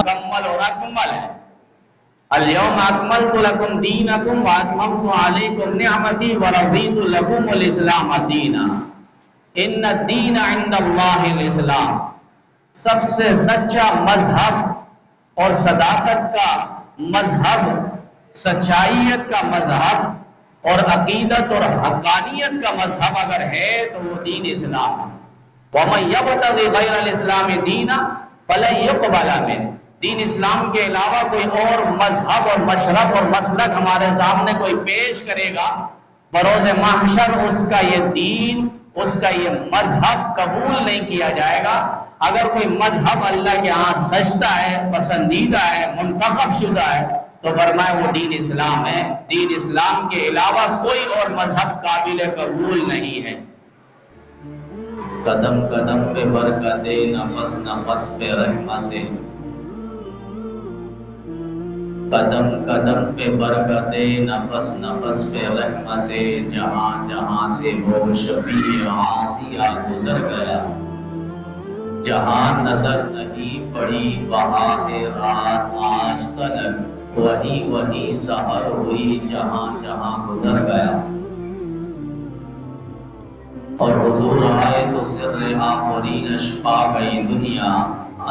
مکمل اور اکمل ہے۔ الیوم اکملت لکم دینکم واتممت علیکم نعمتی ورضیت لکم الاسلام دینا ان الدین عند اللہ الاسلام۔ سب سے سچا مذہب اور صداقت کا مذہب، سچائیت کا مذہب اور عقیدت اور حقانیت کا مذہب اگر ہے تو وہ دین اسلام ہے۔ وَمَن يَبْتَغِ غَيْرَ الْإِسْلَامِ دِينًا فَلَن يُقْبَلَ مِنْهُ۔ دین اسلام کے علاوہ کوئی اور مذہب اور مشرب اور مسلک ہمارے سامنے کوئی پیش کرے گا، بروز محشر اس کا یہ دین، اس کا یہ مذہب قبول نہیں کیا جائے گا۔ اگر کوئی مذہب اللہ کے ہاں سجدہ ہے، پسندیدہ ہے، منتخب شدہ ہے تو فرمایا وہ دین اسلام ہے۔ دین اسلام کے علاوہ کوئی اور مذہب قابل قبول نہیں ہے۔ قدم قدم پہ برکتیں، نفس نفس پہ رحمتیں، قدم قدم پہ برکتیں، نفس نفس پہ رحمتیں، جہاں جہاں سے وہ شفیع عاصیہ گزر گیا، جہاں نظر نہیں پڑی وہاں ہے رات آج تلک، وہی وہی سحر ہوئی جہاں جہاں گزر گیا۔ اور حضور آئے تو سر آفرین چھپا گئی دنیا،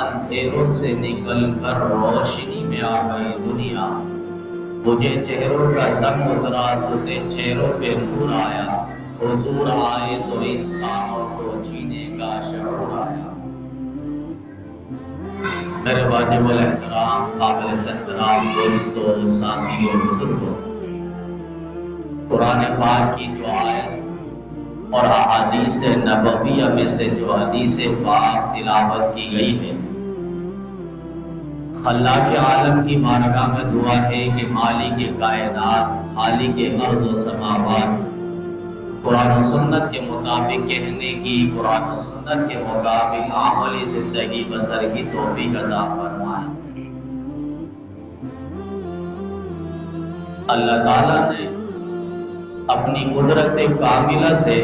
اندھیروں سے نکل کر روشنی میں آ گئی دنیا۔ مجھے چہروں کا زنگ اترا، ستے چہروں پہ نور آیا، حضور آئے تو انسانوں کو جینے کا شعور آیا۔ میرے واجب الاحترام قابل احترام دوستو، ساتھیوں، بزرگوں، قرآن پاک کی جو آیت اور احادیث نبویہ میں سے جو حدیث پاک تلاوت کی گئی ہے، خلاق عالم کی بارگاہ میں دعا ہے کہ مالک کائنات، خالق ارض و سماوات، قرآن و سنت کے مطابق کہنے کی، قرآن و سنت کے مطابق عملی زندگی بسر کی توفیق عطا فرمائے۔ اللہ تعالیٰ نے اپنی قدرت کاملہ سے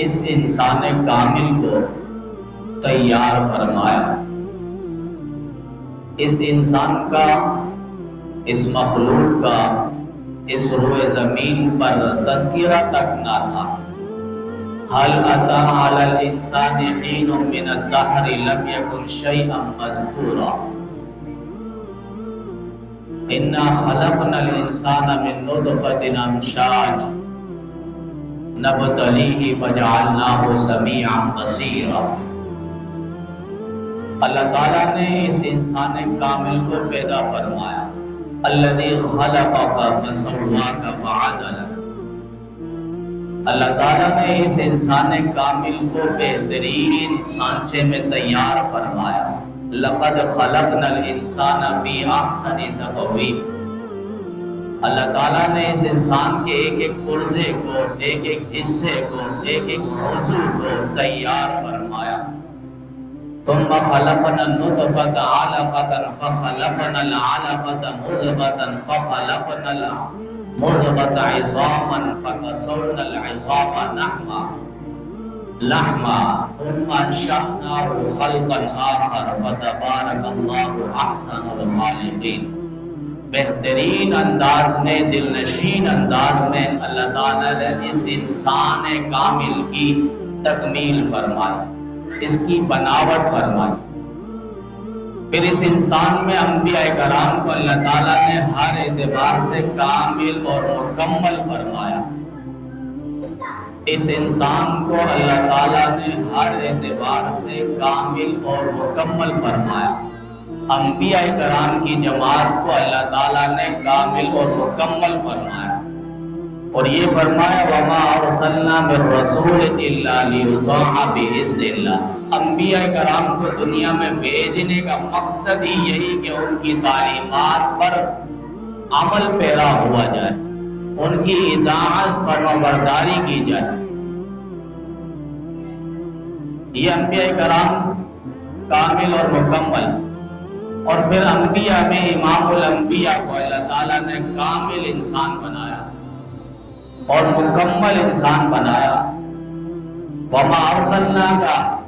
اس انسان کامل کو تیار فرمایا۔ اس انسان کا، اس مخلوق کا اس روئے زمین پر تذکرہ تک نہ تھا۔ هل اتى على الانسان حين من الدهر لم يكن شيئا مذكورا انا خلقنا الانسان من نطفة امشاج نبتليه فجعلناه سميعا بصيرا۔ اللہ تعالیٰ نے اس انسان کامل کو پیدا فرمایا۔ الذي خلقك فسواك فعدلك۔ اللہ تعالیٰ نے اس انسان کامل کو بہترین سانچے میں تیار فرمایا۔ لقد خلقنا الانسان فی احسن تقویم۔ اللہ تعالیٰ نے اس انسان کے ایک ایک پرزے کو، ایک ایک حصے کو، ایک ایک موضوع کو تیار فرمایا۔ ثم خلقنا النطفة علقة فخلقنا العلقة مضغة فخلقنا المضغة عظاما فكسونا العظام لحما ثم انشأناه خلقا آخر فتبارك الله أحسن الخالقين۔ بہترین انداز میں، دل نشین انداز میں اللہ تعالیٰ نے اس انسان کامل کی تکمیل فرمائی، اس کی بناوٹ فرمائی۔ پھر اس انسان میں انبیاء کرام کو اللہ تعالیٰ نے ہر اعتبار سے کامل اور مکمل فرمایا۔ اس انسان کو اللہ تعالیٰ نے ہر اعتبار سے کامل اور مکمل فرمایا۔ انبیاء کرام کی جماعت کو اللہ تعالیٰ نے کامل اور مکمل فرمایا، اور یہ فرمایا وَمَا أَرْسَلْنَا مِن رَّسُولٍ إِلَّا لِيُطَاعَ بِإِذْنِ اللَّهِ۔ انبیاء کرام کو دنیا میں بھیجنے کا مقصد ہی یہی کہ ان کی تعلیمات پر عمل پیرا ہوا جائے، ان کی اطاعت فرمانبرداری کی جائے۔ یہ انبیاء کرام کامل اور مکمل، اور پھر انبیاء میں امام الانبیاء کو اللہ تعالیٰ نے کامل انسان بنایا اور مکمل انسان بنایا۔ وَمَا أَرْسَلْنَاكَ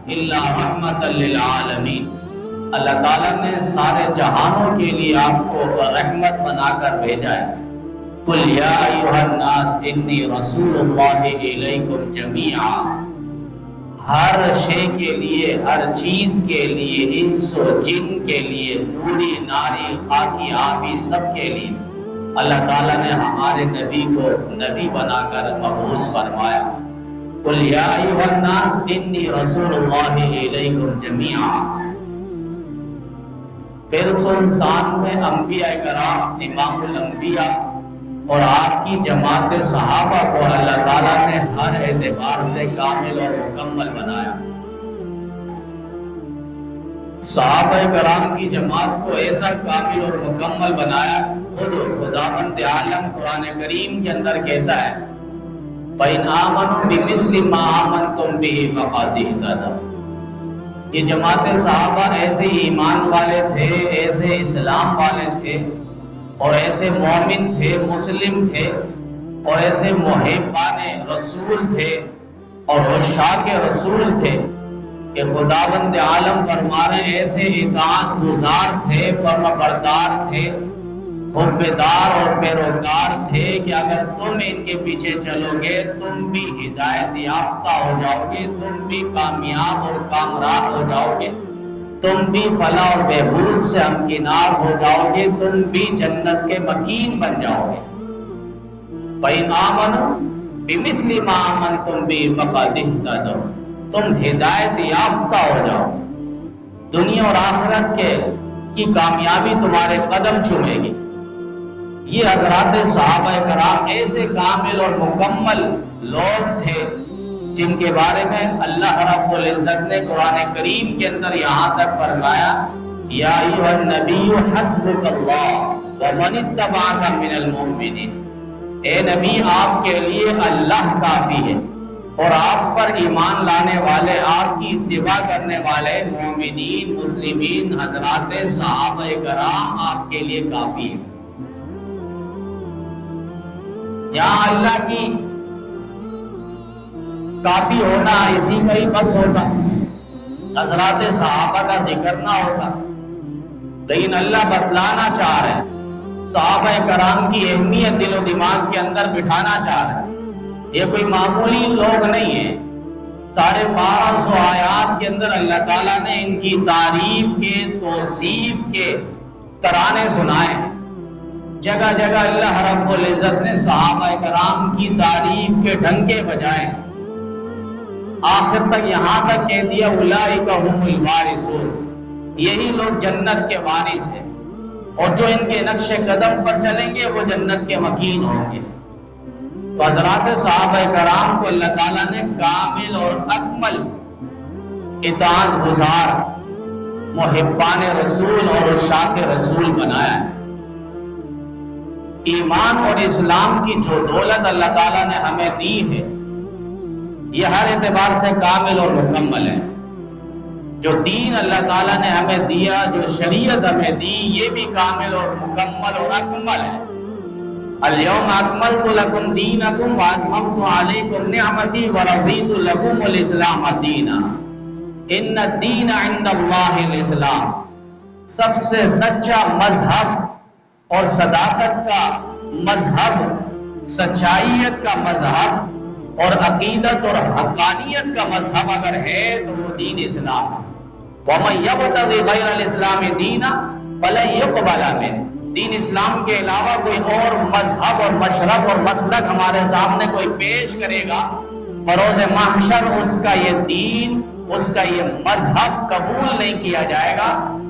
إلا رحمة للعالمين. اللہ تعالیٰ نے سارے جہانوں کے لیے آپ کو رحمت بنا کر بھیجا ہے. قل یا ایھا الناس انی رسول اللہ الیکم جمیعا. ہر شے کے لیے، ہر چیز کے لیے، انس و جن کے لیے، بوڑھی ناری خاکی آبی سب کے لیے اللہ تعالیٰ نے ہمارے نبی کو نبی بنا کر مبعوث فرمایا. قل یا ایھا الناس انی رسول اللہ الیکم جمیعا. پھر اس انسان میں انبیاء کرام، امام الانبیاء اور آپ کی جماعت صحابہ کو اللہ تعالیٰ نے ہر اعتبار سے کامل اور مکمل بنایا. صحابہ کرام کی جماعت کو ایسا کامل اور مکمل بنایا. خود خداوند عالم قرآن کریم کے اندر کہتا ہے فَإِنْ آمَنُوا بِمِثْلِ مَا آمَنْتُمْ بِهِ فَقَدِ اهْتَدَوْا. یہ جماعت صحابہ ایسے ایمان والے تھے، ایسے اسلام والے تھے، اور ایسے مومن تھے، مسلم تھے، اور ایسے محبان رسول تھے اور عشاق رسول تھے کہ خداوند عالم فرما رہے ایسے اطاعت گزار تھے، فرما بردار تھے، حبدار اور پیروکار تھے کہ اگر تم ان کے پیچھے چلو گے تم بھی ہدایت یافتہ ہو جاؤ گے، تم بھی کامیاب اور کامران ہو جاؤ گے، تم بھی فلاح اور بہبود سے ہمکنار ہو جاؤ گے، تم بھی جنت کے مکین بن جاؤ گے. فَإِنْ آمَنُوا بِمِثْلِ مَا آمَنْتُمْ بِهِ فَقَدِ اهْتَدَوْا. تم ہدایت یافتہ ہو جاؤ، دنیا اور آخرت کی کامیابی تمہارے قدم چومے گی. یہ حضرات صحابہ کرام ایسے کامل اور مکمل لوگ تھے جن کے بارے میں اللہ رب العزت نے قرآن کریم کے اندر یہاں تک فرمایا یا ایھا النبی حسبک اللہ ومن اتبعک من المؤمنین. اے نبی آپ کے لیے اللہ کافی ہے اور آپ پر ایمان لانے والے، آپ کی اتباع کرنے والے مومنین، مسلمین، حضرات صحابہ کرام آپ کے لیے کافی ہے. یہاں اللہ کی کافی ہونا اسی کا ہی بس ہوتا، حضرات صحابہ کا ذکر نہ ہوتا. لیکن اللہ بتلانا چاہ رہے ہیں، صحابہ کرام کی اہمیت دل و دماغ کے اندر بٹھانا چاہ رہے ہیں. یہ کوئی معمولی لوگ نہیں ہیں. 1250 آیات کے اندر اللہ تعالیٰ نے ان کی تعریف کے، توصیف کے ترانے سنائے. جگہ جگہ اللہ رب العزت نے صحابہ کرام کی تعریف کے ڈھنکے بجائے. آخر تک یہاں تک کہہ دیا اولئک هم الوارثون، یہی لوگ جنت کے وارث ہیں، اور جو ان کے نقش قدم پر چلیں گے وہ جنت کے مکین ہوں گے. تو حضرات صحابہ کرام کو اللہ تعالیٰ نے کامل اور اکمل اطاعت گزار، محبان رسول اور عشاق رسول بنایا ہے. ایمان اور اسلام کی جو دولت اللہ تعالیٰ نے ہمیں دی ہے یہ ہر اعتبار سے کامل اور مکمل ہے. جو دین اللہ تعالیٰ نے ہمیں دیا، جو شریعت ہمیں دی، یہ بھی کامل اور مکمل اور اکمل ہے. الیوم اکملت لکم دینکم واتممت علیکم نعمتی ورضیت لکم الاسلام دینا. ان الدین عند اللہ الاسلام. سب سے سچا مذہب اور صداقت کا مذہب، سچائیت کا مذہب اور عقیدت اور حقانیت کا مذہب اگر ہے تو وہ دین اسلام. وَمَن يَبْتَغِ غَيْرَ الْإِسْلَامِ دِينًا فَلَن يُقْبَلَ مِنْهُ. دین اسلام کے علاوہ کوئی اور مذہب اور مشرب اور مسلک ہمارے سامنے کوئی پیش کرے گا، بروز محشر اس کا یہ دین، اس کا یہ مذہب قبول نہیں کیا جائے گا.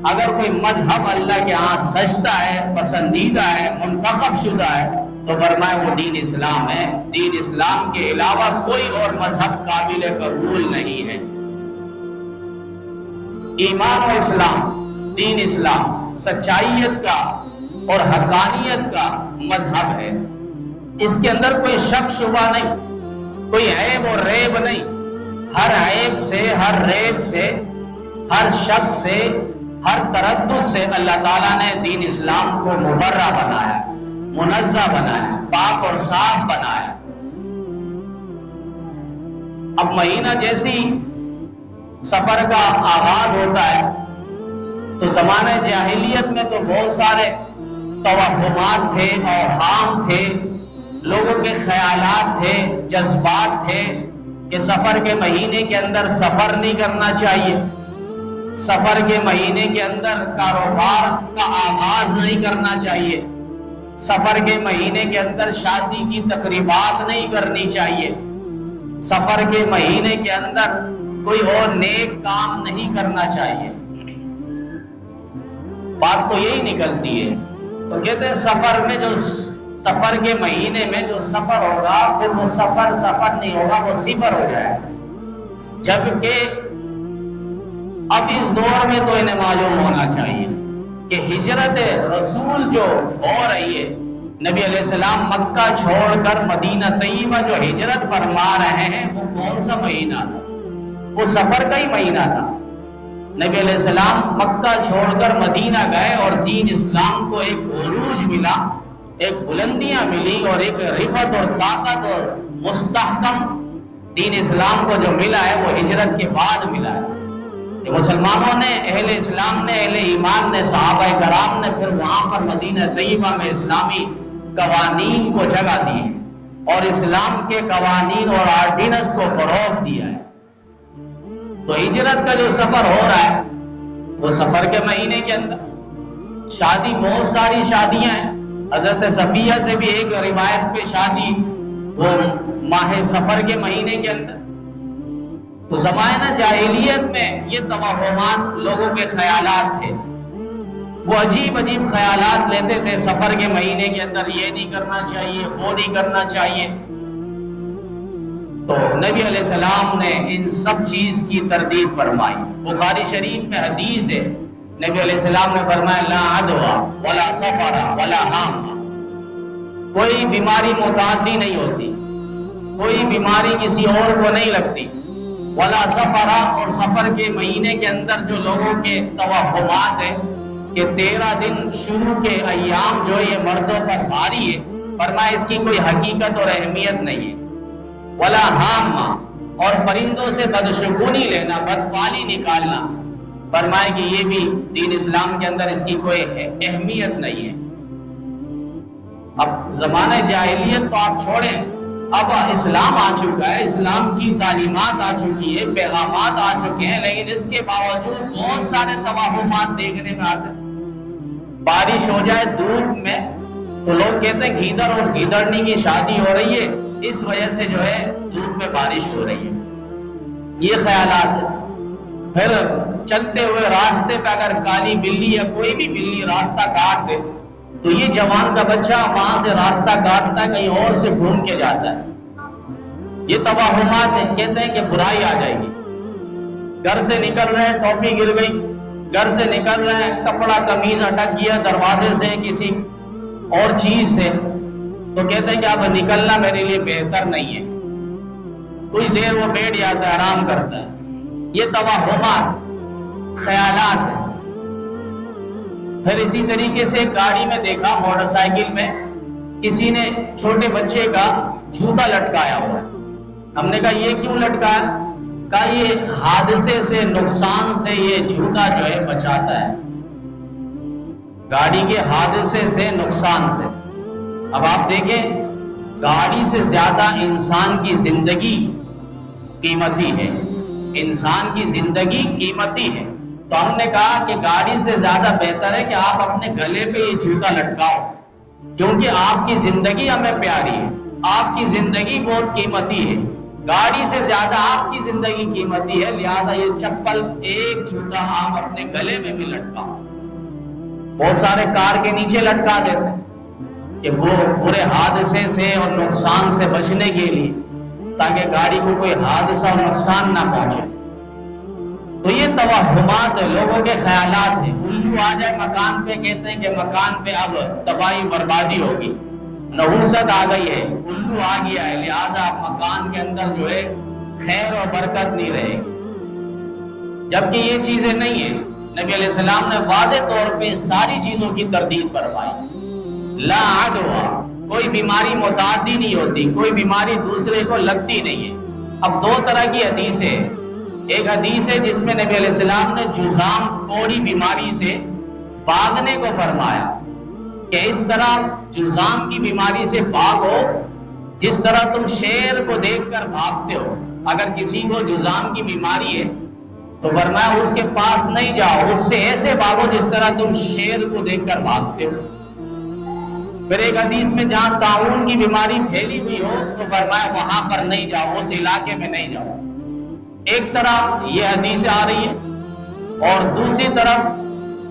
اگر کوئی مذہب اللہ کے ہاں سجدہ ہے، پسندیدہ ہے، منتخب شدہ ہے تو فرمائے وہ دین اسلام ہے. دین اسلام کے علاوہ کوئی اور مذہب قابل قبول نہیں ہے. ایمان و اسلام، دین اسلام سچائیت کا اور حقانیت کا مذہب ہے. اس کے اندر کوئی شک شبہ نہیں، کوئی عیب اور ریب نہیں. ہر عیب سے، ہر ریب سے، ہر شک سے، ہر تردد سے اللہ تعالیٰ نے دین اسلام کو مبرہ بنایا، منزہ بنایا، پاک اور صاف بنایا. اب مہینہ جیسی سفر کا آغاز ہوتا ہے تو زمانہ جاہلیت میں تو بہت سارے توہمات تھے، اوہام تھے، لوگوں کے خیالات تھے، جذبات تھے کہ سفر کے مہینے کے اندر سفر نہیں کرنا چاہیے، سفر کے مہینے کے اندر کاروبار کا آغاز نہیں کرنا چاہیے، سفر کے مہینے کے اندر شادی کی تقریبات نہیں کرنی چاہیے، سفر کے مہینے کے اندر کوئی اور نیک کام نہیں کرنا چاہیے۔ بات تو یہی نکلتی ہے۔ تو کہتے ہیں سفر کے مہینے میں جو سفر ہوگا پھر وہ سفر نہیں ہوگا، وہ صفر ہو جائے گا۔ جبکہ اب اس دور میں تو انہیں معلوم ہونا چاہیے کہ ہجرت رسول جو ہو رہی ہے، نبی علیہ السلام مکہ چھوڑ کر مدینہ طیبہ جو ہجرت فرما رہے ہیں، وہ کون سا مہینہ تھا؟ وہ سفر کا ہی مہینہ تھا۔ نبی علیہ السلام مکہ چھوڑ کر مدینہ گئے اور دین اسلام کو ایک عروج ملا، ایک بلندیاں ملی اور ایک رفعت اور طاقت اور مستحکم دین اسلام کو جو ملا ہے وہ ہجرت کے بعد ملا ہے۔ کہ مسلمانوں نے، اہل اسلام نے، اہل ایمان نے، صحابہ کرام نے پھر وہاں پر مدینہ طیبہ میں اسلامی قوانین کو جگہ دی ہے اور اسلام کے قوانین اور آرڈیننس کو فروغ دیا ہے۔ تو ہجرت کا جو سفر ہو رہا ہے وہ سفر کے مہینے کے اندر شادی، بہت ساری شادیاں ہیں۔ حضرت صفیہ سے بھی ایک روایت پہ شادی وہ ماہ سفر کے مہینے کے اندر۔ تو زمانہ جاہلیت میں یہ توہمات لوگوں کے خیالات تھے، وہ عجیب عجیب خیالات لیتے تھے سفر کے مہینے کے اندر، یہ نہیں کرنا چاہیے، وہ نہیں کرنا چاہیے۔ تو نبی علیہ السلام نے ان سب چیز کی تردید فرمائی۔ بخاری شریف میں حدیث ہے، نبی علیہ السلام نے فرمایا لا عدوى ولا سفر ولا حام، کوئی بیماری متعدی نہیں ہوتی، کوئی بیماری کسی اور کو نہیں لگتی، ولا سفر، اور سفر کے مہینے کے اندر جو لوگوں کے توہمات ہیں کہ 13 دن شروع کے ایام جو یہ مردوں پر بھاری ہے، فرمایا اس کی کوئی حقیقت اور اہمیت نہیں ہے، ولا حام، اور پرندوں سے بدشگونی لینا، بدفعلی نکالنا، فرمائے کہ یہ بھی دین اسلام کے اندر اس کی کوئی اہمیت نہیں ہے۔ اب زمانہ جاہلیت تو آپ چھوڑیں، اب اسلام آ چکا ہے، اسلام کی تعلیمات آ چکی ہے، پیغامات آ چکے ہیں، لیکن اس کے باوجود بہت سارے توہمات دیکھنے میں آتے ہیں۔ بارش ہو جائے دھوپ میں تو لوگ کہتے ہیں گیدڑ اور گیدڑنی کی شادی ہو رہی ہے، اس وجہ سے جو ہے دھوپ میں بارش ہو رہی ہے، یہ خیالات ہیں۔ پھر چلتے ہوئے راستے پہ اگر کالی بلی یا کوئی بھی بلی راستہ کاٹ دے تو یہ جوان کا بچہ وہاں سے راستہ کاٹتا ہے، کہیں اور سے گھوم کے جاتا ہے۔ یہ توہمات ہیں، کہتے ہیں کہ برائی آ جائے گی۔ گھر سے نکل رہے ہیں، ٹوپی گر گئی، گھر سے نکل رہے ہیں، کپڑا قمیض اٹک گیا دروازے سے کسی اور چیز سے، تو کہتے ہیں کہ اب نکلنا میرے لیے بہتر نہیں ہے، کچھ دیر وہ بیٹھ جاتا ہے، آرام کرتا ہے۔ یہ توہمات، خیالات ہیں۔ پھر اسی طریقے سے گاڑی میں دیکھا، موٹر سائیکل میں کسی نے چھوٹے بچے کا جوتا لٹکایا ہوا ہے۔ ہم نے کہا یہ کیوں لٹکایا؟ کہا یہ حادثے سے، نقصان سے یہ جوتا جو ہے بچاتا ہے، گاڑی کے حادثے سے، نقصان سے۔ اب آپ دیکھیں، گاڑی سے زیادہ انسان کی زندگی قیمتی ہے، انسان کی زندگی قیمتی ہے۔ تو ہم نے کہا کہ گاڑی سے زیادہ بہتر ہے کہ آپ اپنے گلے پہ یہ جوتا لٹکاؤ، کیونکہ آپ کی زندگی ہمیں پیاری ہے، آپ کی زندگی بہت قیمتی ہے، گاڑی سے زیادہ آپ کی زندگی قیمتی ہے، لہذا یہ چپل، ایک جوتا آپ اپنے گلے میں بھی لٹکاؤ۔ بہت سارے کار کے نیچے لٹکا دیتے ہیں کہ وہ برے حادثے سے اور نقصان سے بچنے کے لیے، تاکہ گاڑی کو کوئی حادثہ اور نقصان نہ پہنچے۔ تو یہ توہمات لوگوں کے خیالات ہیں۔ الو آ جائے مکان پہ، کہتے ہیں کہ مکان پہ اب تباہی بربادی ہوگی، نحوست آ گئی ہے، الو آ گیا ہے، لہذا مکان کے اندر جو ہے خیر اور برکت نہیں رہے گی، جبکہ یہ چیزیں نہیں ہیں۔ نبی علیہ السلام نے واضح طور پہ ساری چیزوں کی تردید فرمائی۔ لا عدوى، کوئی بیماری متعدی نہیں ہوتی، کوئی بیماری دوسرے کو لگتی نہیں ہے۔ اب دو طرح کی حدیثیں، ایک حدیث ہے جس میں نبی علیہ السلام نے جذام کوڑی بیماری سے بھاگنے کو فرمایا کہ اس طرح جذام کی بیماری سے بھاگو جس طرح تم شیر کو دیکھ کر بھاگتے ہو۔ اگر کسی کو جذام کی بیماری ہے تو فرمایا اس کے پاس نہیں جاؤ، اس سے ایسے بھاگو جس طرح تم شیر کو دیکھ کر بھاگتے ہو۔ پھر ایک حدیث میں جہاں طاعون کی بیماری پھیلی ہوئی ہو تو فرمایا وہاں پر نہیں جاؤ، اس علاقے میں نہیں جاؤ۔ ایک طرف یہ حدیث آ رہی ہے اور دوسری طرف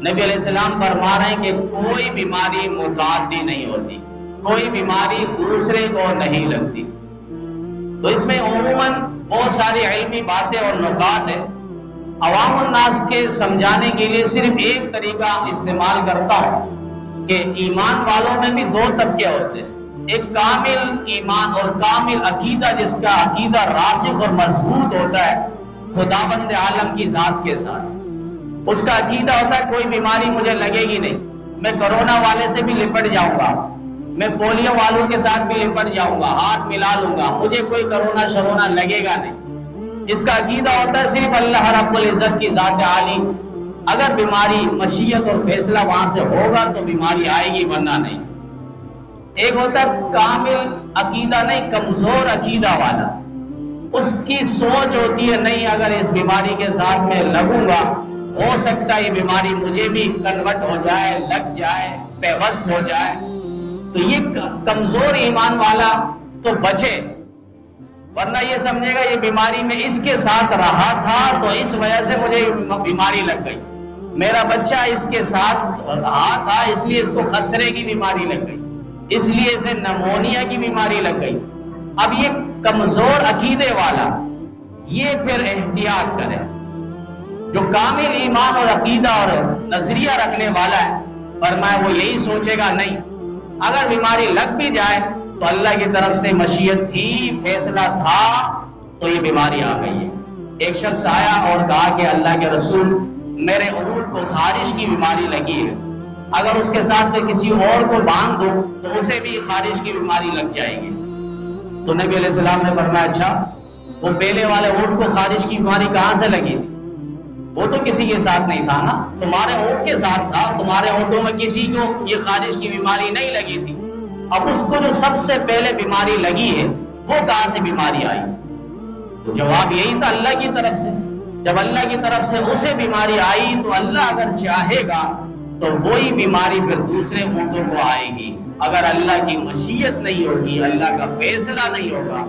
نبی علیہ السلام فرما رہے ہیں کہ کوئی بیماری متعدی نہیں ہوتی، کوئی بیماری دوسرے کو نہیں لگتی۔ تو اس میں عموماً بہت ساری علمی باتیں اور نکات ہیں، عوام الناس کے سمجھانے کے لیے صرف ایک طریقہ استعمال کرتا ہوں کہ ایمان والوں میں بھی دو طبقے ہوتے ہیں، ایک کامل ایمان اور کامل عقیدہ جس کا عقیدہ راسخ اور مضبوط ہوتا ہے خداوند عالم کی ذات کے ساتھ۔ اس کا عقیدہ ہوتا ہے کوئی بیماری مجھے لگے گی نہیں، میں کرونا والے سے بھی لپٹ جاؤں گا، میں پولیو والوں کے ساتھ بھی لپٹ جاؤں گا، ہاتھ ملا لوں گا، مجھے کوئی کرونا شرونا لگے گا نہیں۔ اس کا عقیدہ ہوتا ہے صرف اللہ رب العزت کی ذات عالی، اگر بیماری مشیت اور فیصلہ وہاں سے ہوگا تو بیماری آئے گی ورنہ نہیں۔ ایک ہوتا ہے کامل عقیدہ نہیں، کمزور عقیدہ والا، اس کی سوچ ہوتی ہے نہیں اگر اس بیماری کے ساتھ میں لگوں گا ہو سکتا ہے یہ بیماری مجھے بھی کنورٹ ہو جائے، لگ جائے، پیوست ہو جائے۔ تو یہ کمزور ایمان والا تو بچے، ورنہ یہ سمجھے گا یہ بیماری میں اس کے ساتھ رہا تھا تو اس وجہ سے مجھے بیماری لگ گئی، میرا بچہ اس کے ساتھ رہا تھا اس لیے اس کو خسرے کی بیماری لگ گئی، اس لیے اسے نمونیا کی بیماری لگ گئی۔ اب یہ کمزور عقیدے والا یہ پھر احتیاط کرے، جو کامل ایمان اور عقیدہ اور نظریہ رکھنے والا ہے فرمایا وہ یہی سوچے گا نہیں اگر بیماری لگ بھی جائے تو اللہ کی طرف سے مشیت تھی، فیصلہ تھا تو یہ بیماری آ گئی ہے۔ ایک شخص آیا اور کہا کہ اللہ کے رسول میرے اونٹ کو خارش کی بیماری لگی ہے، اگر اس کے ساتھ میں کسی اور کو باندھ دوں تو اسے بھی خارش کی بیماری لگ جائے گی۔ تو نبی علیہ السلام نے فرمایا اچھا وہ پہلے والے اونٹ کو خارش کی بیماری کہاں سے لگی تھی؟ وہ تو کسی کے ساتھ نہیں تھا نا، تمہارے اونٹ کے ساتھ تھا، تمہارے اونٹوں میں کسی کو یہ خارش کی بیماری نہیں لگی تھی، اب اس کو جو سب سے پہلے بیماری لگی ہے وہ کہاں سے بیماری آئی؟ تو جواب یہی تھا اللہ کی طرف سے۔ جب اللہ کی طرف سے اسے بیماری آئی تو اللہ اگر چاہے گا تو وہی بیماری پھر دوسرے اونٹوں کو آئے گی، اگر اللہ کی مشیت نہیں ہوگی، اللہ کا فیصلہ نہیں ہوگا۔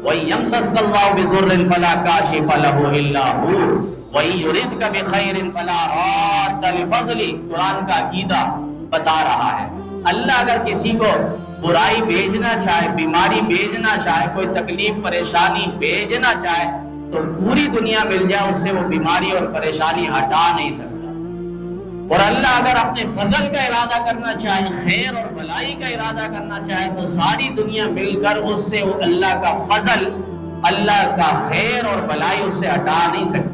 وَإِن يَمْسَسْكَ اللَّهُ بِضُرٍّ فَلَا كَاشِفَ لَهُ إِلَّا هُوَ وَإِن يُرِدْكَ بِخَيْرٍ فَلَا رَادَّ لِفَضْلِهِ۔ قرآن کا عقیدہ بتا رہا ہے اللہ اگر کسی کو برائی بھیجنا چاہے، بیماری بھیجنا چاہے، کوئی تکلیف پریشانی بھیجنا چاہے تو پوری دنیا مل جائے اس سے وہ بیماری اور پریشانی ہٹا نہیں سکتا۔ اور اللہ اگر اپنے فضل کا ارادہ کرنا چاہے، خیر اور بھلائی کا ارادہ کرنا چاہے تو ساری دنیا مل کر اس سے اللہ کا فضل، اللہ کا خیر اور بھلائی اس سے ہٹا نہیں سکتا۔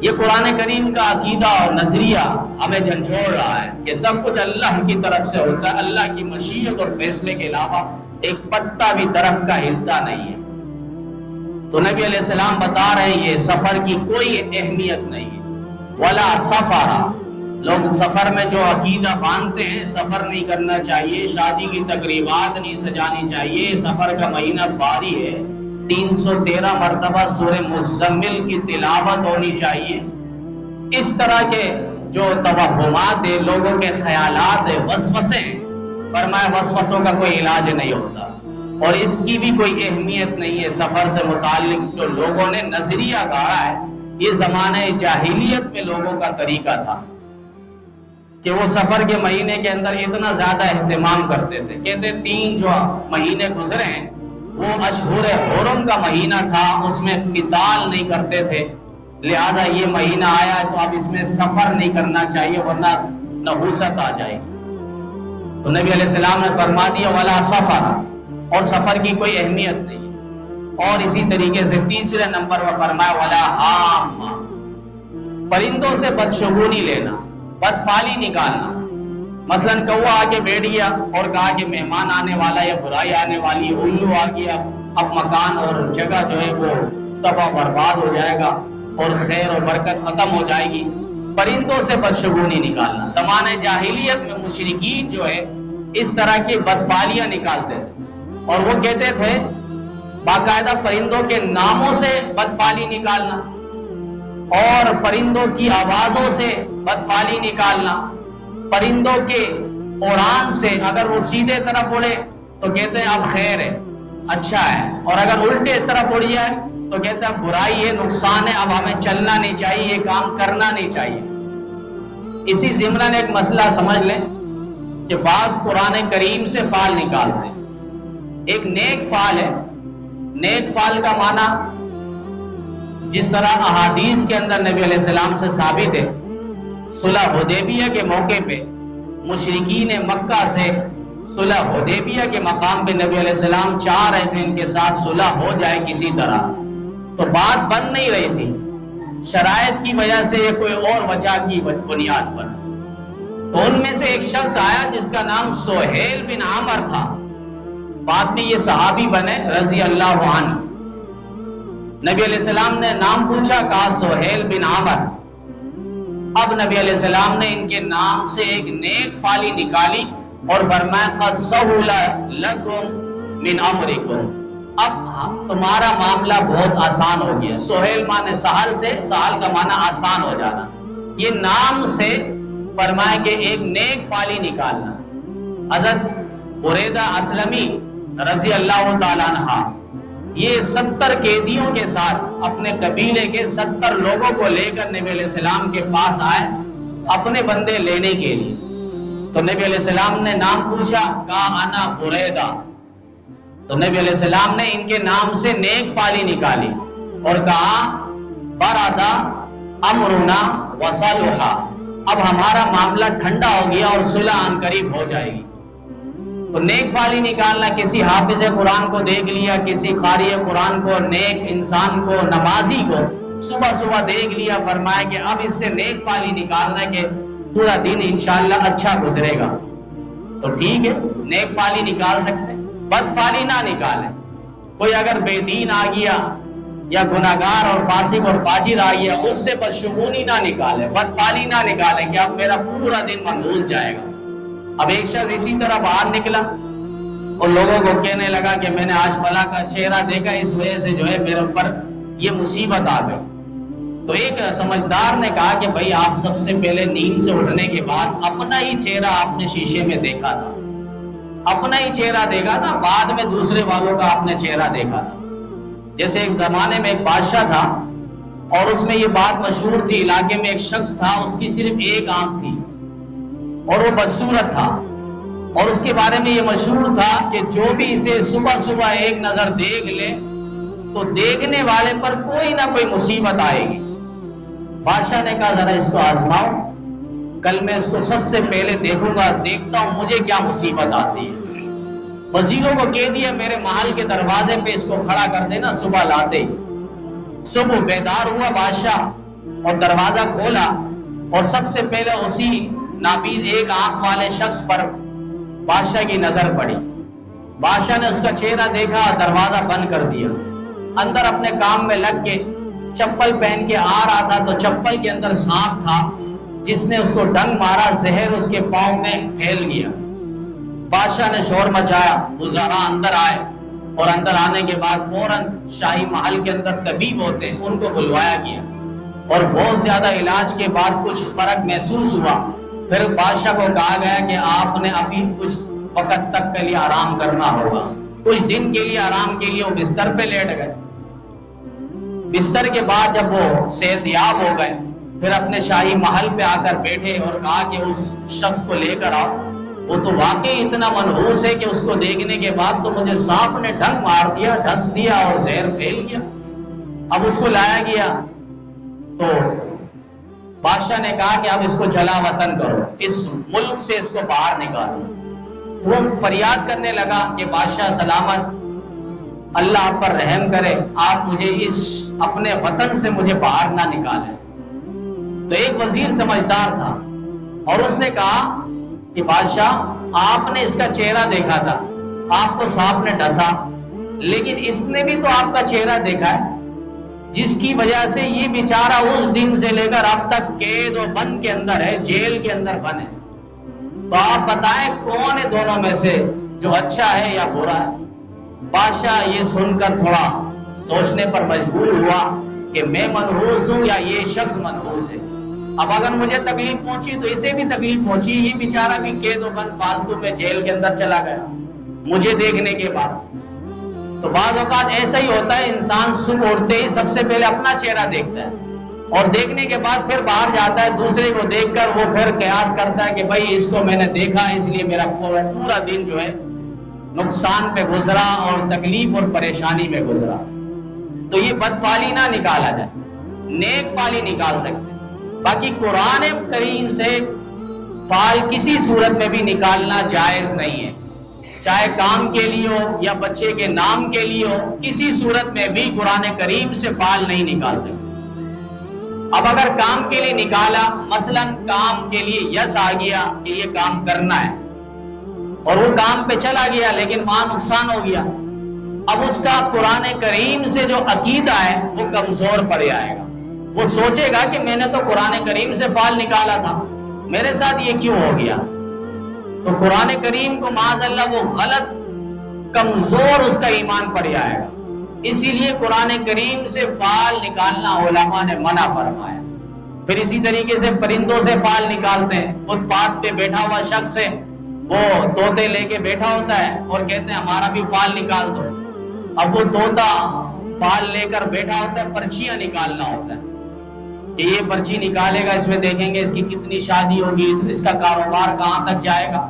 یہ قرآن کریم کا عقیدہ اور نظریہ ہمیں جھنجھوڑ رہا ہے کہ سب کچھ اللہ کی طرف سے ہوتا ہے، اللہ کی مشیت اور فیصلے کے علاوہ ایک پتا بھی درخت کا ہلتا نہیں ہے۔ تو نبی علیہ السلام بتا رہے ہیں یہ سفر کی کوئی اہمیت نہیں ہے۔ ولا سفر، لوگ سفر میں جو عقیدہ باندھتے ہیں سفر نہیں کرنا چاہیے، شادی کی تقریبات نہیں سجانی چاہیے، سفر کا مہینہ باری ہے، 313 مرتبہ سورہ مزمل کی تلاوت ہونی چاہیے، اس طرح کے جو توہمات ہیں، لوگوں کے خیالات ہیں، وسوسے ہیں، فرمایا وسوسوں کا کوئی علاج نہیں ہوتا اور اس کی بھی کوئی اہمیت نہیں ہے۔ سفر سے متعلق جو لوگوں نے نظریہ گاڑا ہے یہ زمانہ جاہلیت میں لوگوں کا طریقہ تھا کہ وہ سفر کے مہینے کے اندر اتنا زیادہ اہتمام کرتے تھے، کہتے 3 جو مہینے گزرے ہیں وہ اشہر حرم کا مہینہ تھا، اس میں قتال نہیں کرتے تھے، لہذا یہ مہینہ آیا تو اب اس میں سفر نہیں کرنا چاہیے ورنہ نحوست آ جائے گی۔ تو نبی علیہ السلام نے فرما دیا ولا سفر، اور سفر کی کوئی اہمیت نہیں۔ اور اسی طریقے سے تیسرے نمبر پر فرمایا ولا حامہ، پرندوں سے بدشگونی لینا، بدفعلی نکالنا۔ مثلا کوا آگے بیٹھ گیا اور کہا کہ مہمان آنے والا یا برائی آنے والی، الو آ گیا، اب مکان اور جگہ جو ہے وہ تباہ برباد ہو جائے گا اور خیر اور برکت ختم ہو جائے گی۔ پرندوں سے بدشگونی نکالنا، زمانہ جاہلیت میں مشرکین جو ہے اس طرح کی بدفعلیاں نکالتے تھے، اور وہ کہتے تھے باقاعدہ پرندوں کے ناموں سے بدفعلی نکالنا اور پرندوں کی آوازوں سے بدفعلی نکالنا، پرندوں کے اڑان سے اگر وہ سیدھے طرف اڑے تو کہتے ہیں اب خیر ہے، اچھا ہے، اور اگر الٹے طرف اڑ جائے تو کہتے ہیں برائی ہے، نقصان ہے، اب ہمیں چلنا نہیں چاہیے، یہ کام کرنا نہیں چاہیے۔ اسی ضمن ایک مسئلہ سمجھ لیں کہ بعض قرآن کریم سے فعل نکالتے ہیں۔ ایک نیک فعل ہے، نیک فعل کا معنی جس طرح احادیث کے اندر نبی علیہ السلام سے ثابت ہے، صلح حدیبیہ کے موقع پہ مشرکین مکہ سے صلح حدیبیہ کے مقام پہ نبی علیہ السلام چاہ رہے تھے ان کے ساتھ صلح ہو جائے کسی طرح، تو بات بن نہیں رہی تھی، شرائط کی وجہ سے یا کوئی اور وجہ کی بنیاد پر۔ تو ان میں سے ایک شخص آیا جس کا نام سہیل بن عامر تھا، بعد میں یہ صحابی بنے رضی اللہ عنہ۔ نبی علیہ السلام نے نام پوچھا، کہا سہیل بن عامر۔ اب نبی علیہ السلام نے ان کے نام سے ایک نیک فعلی نکالی اور فرمایا قد سہل لکم من امرکم، اب تمہارا معاملہ بہت آسان ہو گیا۔ سہیل مانے سہل سے، سہل کا معنی آسان ہو جانا، یہ نام سے فرمایا کہ ایک نیک فعلی نکالنا۔ حضرت بریدہ اسلمی رضی اللہ تعالیٰ عنہ یہ 70 قیدیوں کے ساتھ اپنے قبیلے کے 70 لوگوں کو لے کر نبی علیہ السلام کے پاس آئے اپنے بندے لینے کے لیے۔ تو نبی علیہ السلام نے نام پوچھا، کہا انا بریدہ، تو نبی علیہ السلام نے ان کے نام سے نیک فعلی نکالی اور کہا بردا امرنا وصلحا، اب ہمارا معاملہ ٹھنڈا ہو گیا اور صلح عن قریب ہو جائے گی۔ تو نیک فعلی نکالنا، کسی حافظ قرآن کو دیکھ لیا، کسی قاری قرآن کو، نیک انسان کو، نمازی کو صبح صبح دیکھ لیا، فرمایا کہ اب اس سے نیک فعلی نکالنا کہ پورا دن انشاءاللہ اچھا گزرے گا، تو ٹھیک ہے نیک فعلی نکال سکتے ہیں، بد فعلی نہ نکالیں۔ کوئی اگر بے دین آ گیا یا گناہگار اور فاسق اور فاجر آ گیا، اس سے بدشگونی نہ نکالیں، بد فعلی نہ نکالیں کہ اب میرا پورا دن منظور جائے گا۔ اب ایک شخص اسی طرح باہر نکلا اور لوگوں کو کہنے لگا کہ میں نے آج فلاں کا چہرہ دیکھا، اس وجہ سے جو ہے میرے اوپر یہ مصیبت آ گئی۔ تو ایک سمجھدار نے کہا کہ بھائی آپ سب سے پہلے نیند سے اٹھنے کے بعد اپنا ہی چہرہ آپ نے شیشے میں دیکھا تھا، اپنا ہی چہرہ دیکھا تھا، بعد میں دوسرے والوں کا آپ نے چہرہ دیکھا تھا۔ جیسے ایک زمانے میں ایک بادشاہ تھا اور اس میں یہ بات مشہور تھی، علاقے میں ایک شخص تھا، اس کی صرف ایک آنکھ تھی اور وہ بدصورت تھا، اور اس کے بارے میں یہ مشہور تھا کہ جو بھی اسے صبح صبح ایک نظر دیکھ لے تو دیکھنے والے پر کوئی نہ کوئی مصیبت آئے گی۔ بادشاہ نے کہا ذرا اس کو آزماؤ، کل میں اس کو سب سے پہلے دیکھوں گا، دیکھتا ہوں مجھے کیا مصیبت آتی ہے۔ وزیروں کو کہہ دیا میرے محل کے دروازے پہ اس کو کھڑا کر دینا صبح لاتے ہی۔ صبح بیدار ہوا بادشاہ اور دروازہ کھولا اور سب سے پہلے اسی نابین ایک آنکھ والے شخص پر بادشاہ کی نظر پڑی۔ بادشاہ نے اس کا چہرہ دیکھا، دروازہ بند کر دیا، اندر اپنے کام میں لگ کے چپل پہن کے آ رہا تھا تو چپل کے اندر سانپ تھا جس نے اس کو ڈنگ مارا، زہر اس کے پاؤں میں پھیل گیا۔ بادشاہ نے شور مچایا، وزراء اندر آئے اور اندر آنے کے بعد فوراً شاہی محل کے اندر طبیب ہوتے ہیں ان کو بلوایا گیا اور بہت زیادہ علاج کے بعد کچھ فرق محسوس ہوا۔ پھر بادشاہ کو کہا گیا کہ آپ نے ابھی کچھ وقت تک کے لیے آرام کرنا ہوگا، کچھ دن کے لیے آرام کے لیے وہ بستر پہ لیٹ گئے۔ بستر کے بعد جب وہ صحت یاب ہو گئے پھر اپنے شاہی محل پہ آ کر بیٹھے اور کہا کہ اس شخص کو لے کر آؤ، وہ تو واقعی اتنا منحوس ہے کہ اس کو دیکھنے کے بعد تو مجھے سانپ نے ڈنگ مار دیا، ڈس دیا اور زہر پھیل گیا۔ اب اس کو لایا گیا تو بادشاہ نے کہا کہ اب اس کو جلا وطن کرو، اس ملک سے اس کو باہر نکالو۔ وہ فریاد کرنے لگا کہ بادشاہ سلامت، اللہ آپ پر رحم کرے، آپ مجھے اس اپنے وطن سے مجھے باہر نہ نکالیں۔ تو ایک وزیر سمجھدار تھا اور اس نے کہا کہ بادشاہ آپ نے اس کا چہرہ دیکھا تھا، آپ کو سانپ نے ڈسا، لیکن اس نے بھی تو آپ کا چہرہ دیکھا ہے، جس کی وجہ سے یہ بیچارہ اس دن سے لے کر اب تک قید و بند کے اندر ہے، جیل کے اندر بند ہے۔ تو آپ بتائیں کون ہے دونوں میں سے جو اچھا ہے یا برا ہے؟ بادشاہ یہ سن کر تھوڑا سوچنے پر مجبور ہوا کہ میں منحوس ہوں یا یہ شخص منحوس ہے۔ اب اگر مجھے تکلیف پہنچی تو اسے بھی تکلیف پہنچی، یہ بیچارہ بھی قید و بند فالتو میں جیل کے اندر چلا گیا مجھے دیکھنے کے بعد۔ تو بعض اوقات ایسا ہی ہوتا ہے، انسان صبح اٹھتے ہی سب سے پہلے اپنا چہرہ دیکھتا ہے اور دیکھنے کے بعد پھر باہر جاتا ہے، دوسرے کو دیکھ کر وہ پھر قیاس کرتا ہے کہ بھائی اس کو میں نے دیکھا اس لیے میرا پورا دن جو ہے نقصان پہ گزرا اور تکلیف اور پریشانی میں گزرا۔ تو یہ بدفعلی نہ نکالا جائے، نیک فعلی نکال سکتے۔ باقی قرآن کریم سے فعل کسی صورت میں بھی نکالنا جائز نہیں ہے، چاہے کام کے لیے ہو یا بچے کے نام کے لیے ہو، کسی صورت میں بھی قرآن کریم سے فعل نہیں نکال سکتے۔ اب اگر کام کے لیے نکالا، مثلا کام کے لیے یس آ گیا کہ یہ کام کرنا ہے اور وہ کام پہ چلا گیا لیکن وہاں نقصان ہو گیا، اب اس کا قرآن کریم سے جو عقیدہ ہے وہ کمزور پڑ جائے گا۔ وہ سوچے گا کہ میں نے تو قرآن کریم سے فعل نکالا تھا، میرے ساتھ یہ کیوں ہو گیا؟ تو قرآن کریم کو معاذ اللہ وہ غلط کمزور اس کا ایمان پڑ جائے گا۔ اسی لیے قرآن کریم سے فعل نکالنا علماء نے منع فرمایا۔ پھر اسی طریقے سے پرندوں سے فعل نکالتے ہیں، فٹ پاتھ پہ بیٹھا ہوا شخص ہے، وہ طوطے لے کے بیٹھا ہوتا ہے اور کہتے ہیں ہمارا بھی فعل نکال دو۔ اب وہ طوطا فعل لے کر بیٹھا ہوتا ہے، پرچیاں نکالنا ہوتا ہے کہ یہ پرچی نکالے گا، اس میں دیکھیں گے اس کی کتنی شادی ہوگی، اس کا کاروبار کہاں تک جائے گا۔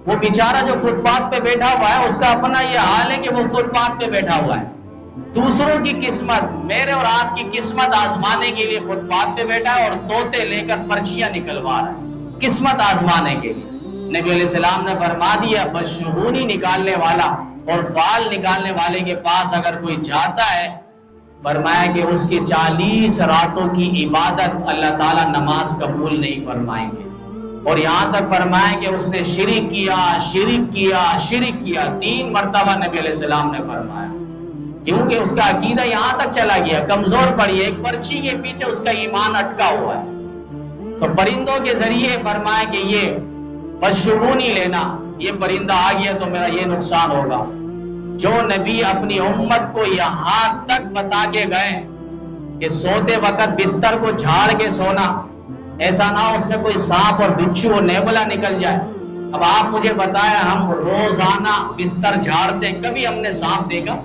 وہ بیچارہ جو فٹ پاتھ پہ بیٹھا ہوا ہے اس کا اپنا یہ حال ہے کہ وہ فٹ پاتھ پہ بیٹھا ہوا ہے، دوسروں کی قسمت، میرے اور آپ کی قسمت آزمانے کے لیے فٹ پاتھ پہ بیٹھا ہے اور طوطے لے کر پرچیاں نکلوا رہا ہے قسمت آزمانے کے لیے۔ نبی علیہ السلام نے فرما دیا بدشگونی نکالنے والا اور فعل نکالنے والے کے پاس اگر کوئی جاتا ہے، فرمایا کہ اس کی 40 راتوں کی عبادت اللہ تعالیٰ نماز قبول نہیں فرمائیں گے، اور یہاں تک فرمایا کہ اس نے شرک کیا 3 مرتبہ نبی علیہ السلام نے فرمایا، کیونکہ اس کا عقیدہ یہاں تک چلا گیا، کمزور پڑی ہے، ایک پرچی کے پیچھے اس کا ایمان اٹکا ہوا ہے۔ تو پرندوں کے ذریعے فرمایا کہ یہ بدشگونی لینا، یہ پرندہ آ گیا تو میرا یہ نقصان ہوگا۔ جو نبی اپنی امت کو یہاں تک بتا کے گئے کہ سوتے وقت بستر کو جھاڑ کے سونا، ایسا نہ ہو اس میں کوئی سانپ اور بچھو اور نیبلا نکل جائے۔ اب آپ مجھے بتائیں، ہم روزانہ بستر جھاڑتے ہیں، کبھی ہم نے سانپ دیکھا؟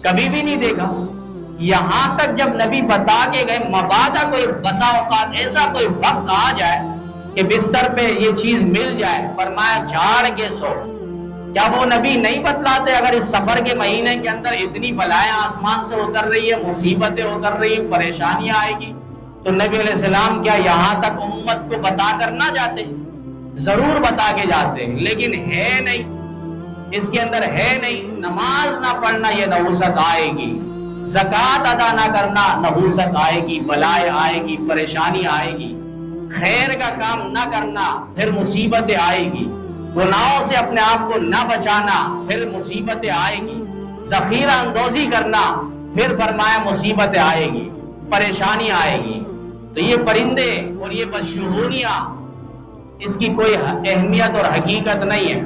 کبھی بھی نہیں دیکھا۔ یہاں تک جب نبی بتا کے گئے، مبادا کوئی بسا اوقات ایسا کوئی وقت آ جائے کہ بستر پہ یہ چیز مل جائے، فرمایا جھاڑ کے سو۔ کیا وہ نبی نہیں بتلاتے اگر اس سفر کے مہینے کے اندر اتنی بلائیں آسمان سے اتر رہی ہے، مصیبتیں اتر رہی ہیں، پریشانیاں آئے گی، تو نبی علیہ السلام کیا یہاں تک امت کو بتا کر نہ جاتے؟ ضرور بتا کے جاتے، لیکن ہے نہیں، اس کے اندر ہے نہیں۔ نماز نہ پڑھنا یہ نحوست آئے گی، زکوٰۃ ادا نہ کرنا نحوست آئے گی، بلائیں آئے گی، پریشانی آئے گی، خیر کا کام نہ کرنا پھر مصیبتیں آئے گی، گناہوں سے اپنے آپ کو نہ بچانا پھر مصیبتیں آئے گی، ذخیرہ اندوزی کرنا پھر فرمایا مصیبتیں آئے گی، پریشانی آئے گی۔ تو یہ پرندے اور یہ بدشگونیاں، اس کی کوئی اہمیت اور حقیقت نہیں ہے۔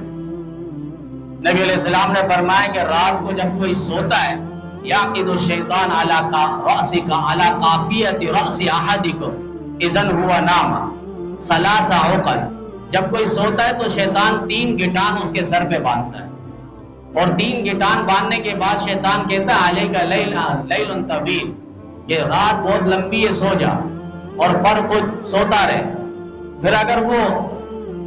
نبی علیہ السلام نے فرمایا کہ رات کو جب کوئی سوتا ہے، یعقد الشیطان علی رأسک علی قافیۃ رأس احدکم اذا ہوا نام 3 عقد۔ جب کوئی سوتا ہے تو شیطان 3 گٹان اس کے سر پہ باندھتا ہے، اور 3 گٹان باندھنے کے بعد شیطان کہتا ہے علیک لیل طویل، کہ رات بہت لمبی ہے، سو جا، اور پر خود سوتا رہے۔ پھر اگر وہ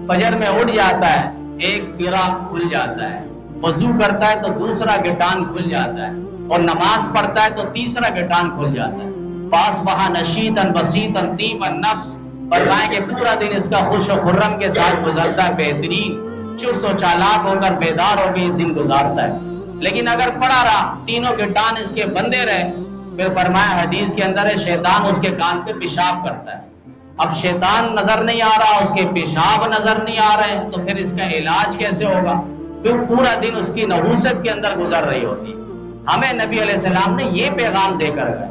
فجر میں اٹھ جاتا ہے، ایک گرا کھل جاتا ہے، وضو کرتا ہے تو دوسرا گٹان کھل جاتا ہے، اور نماز پڑھتا ہے تو تیسرا گٹان کھل جاتا ہے۔ فاصبح نشیطا بسیطا طیب النفس، فرمایا کہ پورا دن اس کا خوش و خرم کے ساتھ گزرتا ہے، بہترین چست و چالاک ہو کر بیدار ہو کے دن گزارتا ہے۔ لیکن اگر پڑا رہا، تینوں گٹان اس کے بندے رہے، پھر فرمایا حدیث کے اندر ہے شیطان اس کے کان پہ پیشاب کرتا ہے۔ اب شیطان نظر نہیں آ رہا، اس کے پیشاب نظر نہیں آ رہے، تو پھر اس کا علاج کیسے ہوگا؟ پھر پورا دن اس کی نحوست کے اندر گزر رہی ہوتی۔ ہمیں نبی علیہ السلام نے یہ پیغام دے کر گئے.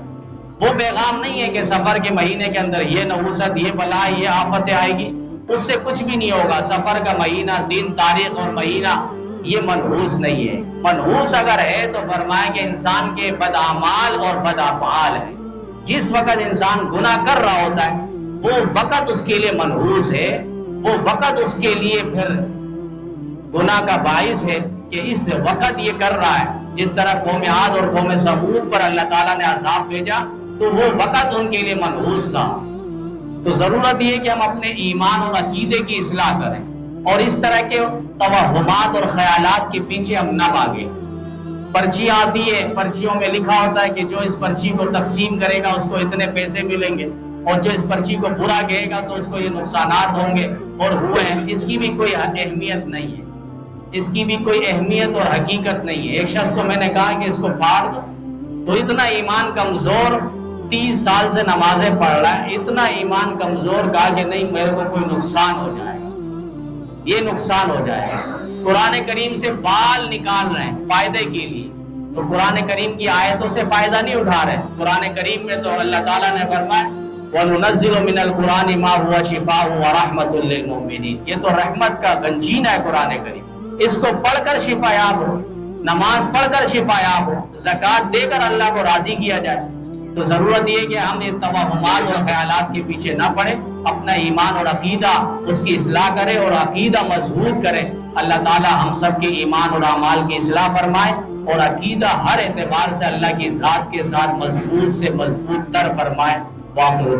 وہ پیغام نہیں ہے کہ سفر کے مہینے کے اندر یہ نحوست، یہ بلا، یہ آفت آئے گی. اس سے کچھ بھی نہیں ہوگا. سفر کا مہینہ، دن، تاریخ اور مہینہ یہ منحوس نہیں ہے. منحوس اگر ہے تو فرمایا کہ انسان کے بداعمال اور بدافعال ہے. جس وقت انسان گناہ کر رہا ہوتا ہے وہ وقت اس کے لیے منحوس ہے. وہ وقت اس کے لیے پھر گناہ کا باعث ہے کہ اس وقت یہ کر رہا ہے. جس طرح قوم عاد اور قوم ثمود پر اللہ تعالیٰ نے عذاب بھیجا تو وہ وقت ان کے لیے منحوس تھا. تو ضرورت یہ کہ ہم اپنے ایمان اور عقیدے کی اصلاح کریں اور اس طرح کے توہمات اور خیالات کے پیچھے ہم نہ بھاگیں. پرچیاں آتی ہے، پرچیوں میں لکھا ہوتا ہے کہ جو اس پرچی کو تقسیم کرے گا اس کو اتنے پیسے ملیں گے، اور جو اس پرچی کو برا کہے گا تو اس کو یہ نقصانات ہوں گے اور ہوئے ہیں. اس کی بھی کوئی اہمیت نہیں ہے. اس کی بھی کوئی اہمیت اور حقیقت نہیں ہے. ایک شخص کو میں نے کہا کہ اس کو پھاڑ دو تو اتنا ایمان کمزور، 30 سال سے نمازیں پڑھ رہا ہے، اتنا ایمان کمزور، کہا کہ نہیں میرے کو کوئی نقصان ہو جائے گا، یہ نقصان ہو جائے گا. قرآن کریم سے بال نکال رہے ہیں فائدے کے لیے، تو قرآن کریم کی آیتوں سے فائدہ نہیں اٹھا رہے. قرآن کریم میں تو اللہ تعالیٰ نے فرمایا وَنُنَزِّلُ مِنَ الْقُرْآنِ مَا هُوَ شِفَاءٌ وَرَحْمَةٌ لِّلْمُؤْمِنِينَ. یہ تو رحمت کا گنجینہ ہے قرآن کریم. اس کو پڑھ کر شفا یاب ہو، نماز پڑھ کر شفا یاب ہو، زکوٰۃ دے کر اللہ کو راضی کیا جائے. تو ضرورت یہ کہ ہم ان توہمات اور خیالات کے پیچھے نہ پڑیں، اپنا ایمان اور عقیدہ اس کی اصلاح کریں اور عقیدہ مضبوط کریں. اللہ تعالی ہم سب کے ایمان اور اعمال کی اصلاح فرمائے اور عقیدہ ہر اعتبار سے اللہ کی ذات کے ساتھ مضبوط سے مضبوط تر فرمائے. واقع